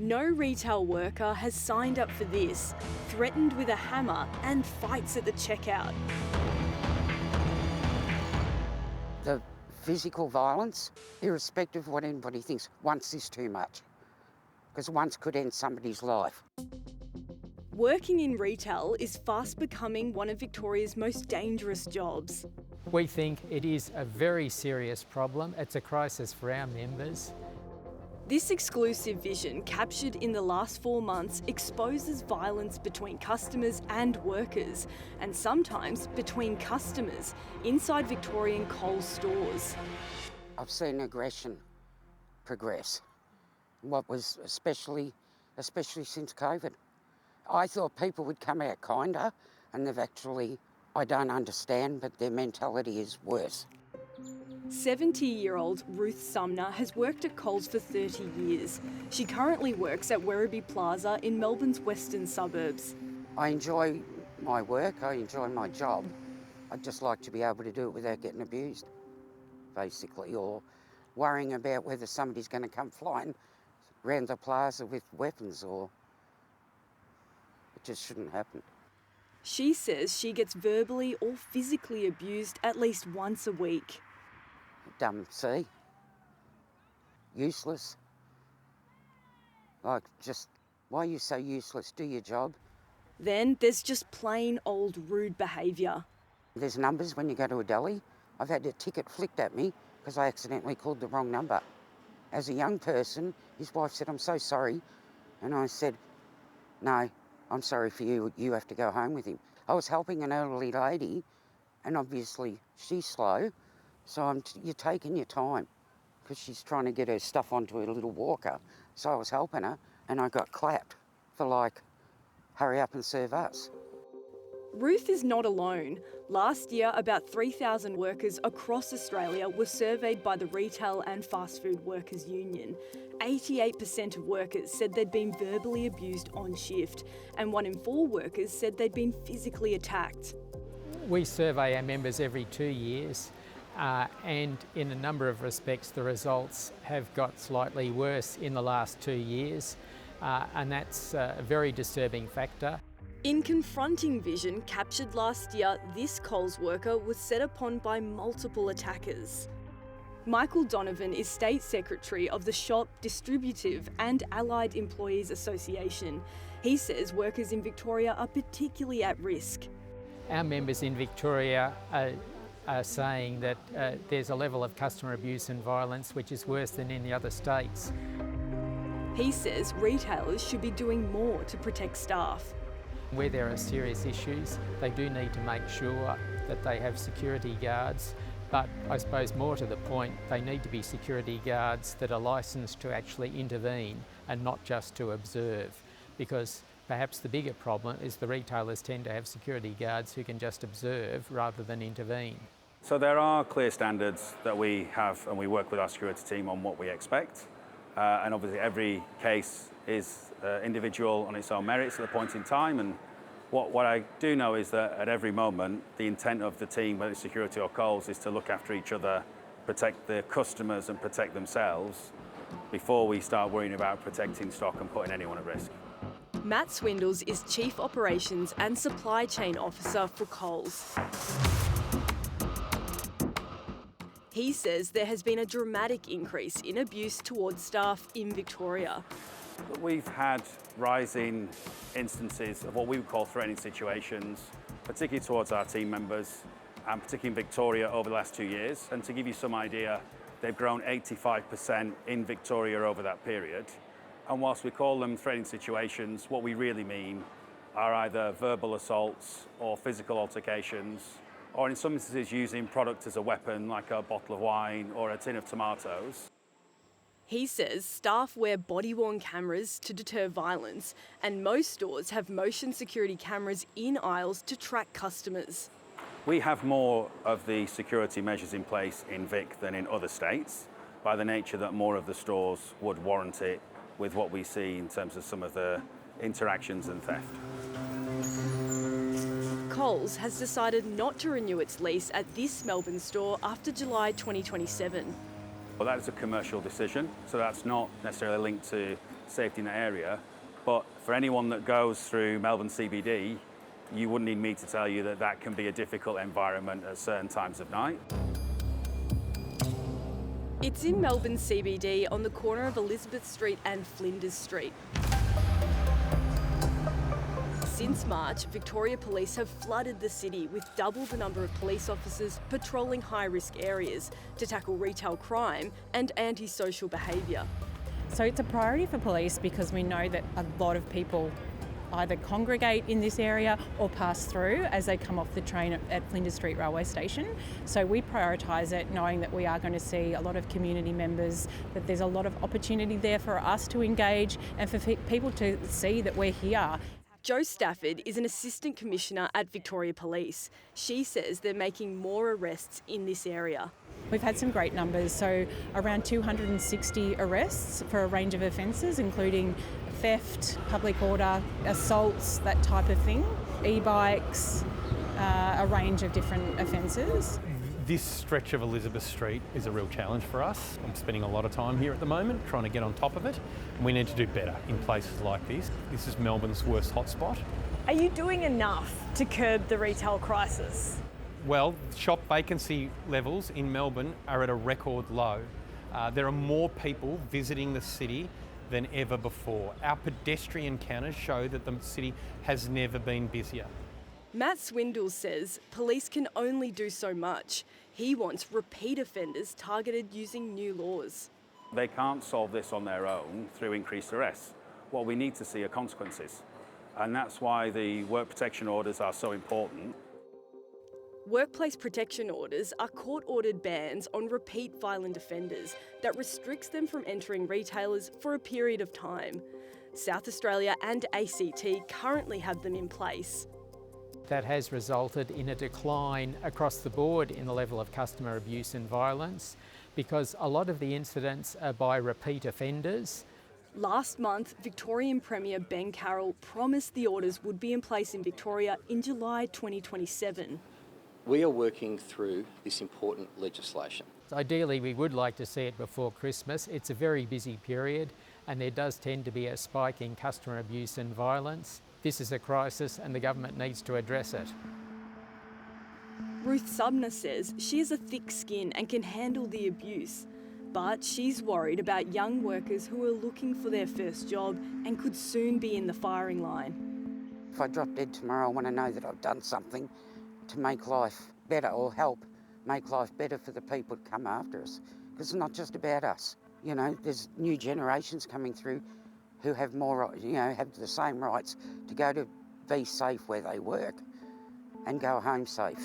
No retail worker has signed up for this, threatened with a hammer and fights at the checkout. The physical violence, irrespective of what anybody thinks, once is too much, because once could end somebody's life. Working in retail is fast becoming one of Victoria's most dangerous jobs. We think it is a very serious problem. It's a crisis for our members. This exclusive vision, captured in the last 4 months, exposes violence between customers and workers, and sometimes between customers, inside Victorian Coles stores. I've seen aggression progress, what was especially since COVID. I thought people would come out kinder, and they've actually, I don't understand, but their mentality is worse. 70-year-old Ruth Sumner has worked at Coles for 30 years. She currently works at Werribee Plaza in Melbourne's western suburbs. I enjoy my work, I enjoy my job. I'd just like to be able to do it without getting abused, basically, or worrying about whether somebody's going to come flying around the plaza with weapons, or it just shouldn't happen. She says she gets verbally or physically abused at least once a week. Dumb C. Useless. Like, just, why are you so useless? Do your job. Then there's just plain old rude behaviour. There's numbers when you go to a deli. I've had a ticket flicked at me because I accidentally called the wrong number. As a young person, his wife said, "I'm so sorry." And I said, "No, I'm sorry for you. You have to go home with him." I was helping an elderly lady, and obviously she's slow, so you're taking your time because she's trying to get her stuff onto her little walker. So I was helping her, and I got clapped for, like, hurry up and serve us. Ruth is not alone. Last year, about 3,000 workers across Australia were surveyed by the Retail and Fast Food Workers Union. 88% of workers said they'd been verbally abused on shift, and 1 in 4 workers said they'd been physically attacked. We survey our members every 2 years, and in a number of respects the results have got slightly worse in the last 2 years, and that's a very disturbing factor. In confronting vision captured last year, this Coles worker was set upon by multiple attackers. Michael Donovan is State Secretary of the Shop, Distributive and Allied Employees Association. He says workers in Victoria are particularly at risk. Our members in Victoria are saying that there's a level of customer abuse and violence which is worse than in the other states. He says retailers should be doing more to protect staff. Where there are serious issues, they do need to make sure that they have security guards, but I suppose more to the point, they need to be security guards that are licensed to actually intervene and not just to observe, because perhaps the bigger problem is the retailers tend to have security guards who can just observe rather than intervene. So there are clear standards that we have, and we work with our security team on what we expect. And obviously every case is individual on its own merits at the point in time, and what I do know is that at every moment the intent of the team, whether it's security or Coles, is to look after each other, protect the customers and protect themselves before we start worrying about protecting stock and putting anyone at risk. Matt Swindells is Chief Operations and Supply Chain Officer for Coles. He says there has been a dramatic increase in abuse towards staff in Victoria. We've had rising instances of what we would call threatening situations, particularly towards our team members, and particularly in Victoria over the last 2 years. And to give you some idea, they've grown 85% in Victoria over that period. And whilst we call them threatening situations, what we really mean are either verbal assaults or physical altercations, or in some instances using product as a weapon, like a bottle of wine or a tin of tomatoes. He says staff wear body-worn cameras to deter violence, and most stores have motion security cameras in aisles to track customers. We have more of the security measures in place in Vic than in other states, by the nature that more of the stores would warrant it with what we see in terms of some of the interactions and theft. Coles has decided not to renew its lease at this Melbourne store after July 2027. Well, that is a commercial decision, so that's not necessarily linked to safety in the area. But for anyone that goes through Melbourne CBD, you wouldn't need me to tell you that that can be a difficult environment at certain times of night. It's in Melbourne CBD on the corner of Elizabeth Street and Flinders Street. Since March, Victoria Police have flooded the city with double the number of police officers patrolling high-risk areas to tackle retail crime and antisocial behaviour. So it's a priority for police because we know that a lot of people either congregate in this area or pass through as they come off the train at Flinders Street Railway Station. So we prioritise it knowing that we are going to see a lot of community members, that there's a lot of opportunity there for us to engage and for people to see that we're here. Jo Stafford is an Assistant Commissioner at Victoria Police. She says they're making more arrests in this area. We've had some great numbers, so around 260 arrests for a range of offences, including theft, public order, assaults, that type of thing, e-bikes, a range of different offences. This stretch of Elizabeth Street is a real challenge for us. I'm spending a lot of time here at the moment trying to get on top of it. And we need to do better in places like this. This is Melbourne's worst hotspot. Are you doing enough to curb the retail crisis? Well, shop vacancy levels in Melbourne are at a record low. There are more people visiting the city than ever before. Our pedestrian counters show that the city has never been busier. Matt Swindells says police can only do so much. He wants repeat offenders targeted using new laws. They can't solve this on their own through increased arrests. What we need to see are consequences. And that's why the work protection orders are so important. Workplace protection orders are court-ordered bans on repeat violent offenders that restricts them from entering retailers for a period of time. South Australia and ACT currently have them in place. That has resulted in a decline across the board in the level of customer abuse and violence because a lot of the incidents are by repeat offenders. Last month, Victorian Premier Ben Carroll promised the orders would be in place in Victoria in July 2027. We are working through this important legislation. Ideally, we would like to see it before Christmas. It's a very busy period and there does tend to be a spike in customer abuse and violence. This is a crisis and the government needs to address it. Ruth Subner says she has a thick skin and can handle the abuse, but she's worried about young workers who are looking for their first job and could soon be in the firing line. If I drop dead tomorrow, I want to know that I've done something to make life better or help make life better for the people to come after us. Because it's not just about us. You know, there's new generations coming through who have more, have the same rights to go to be safe where they work and go home safe.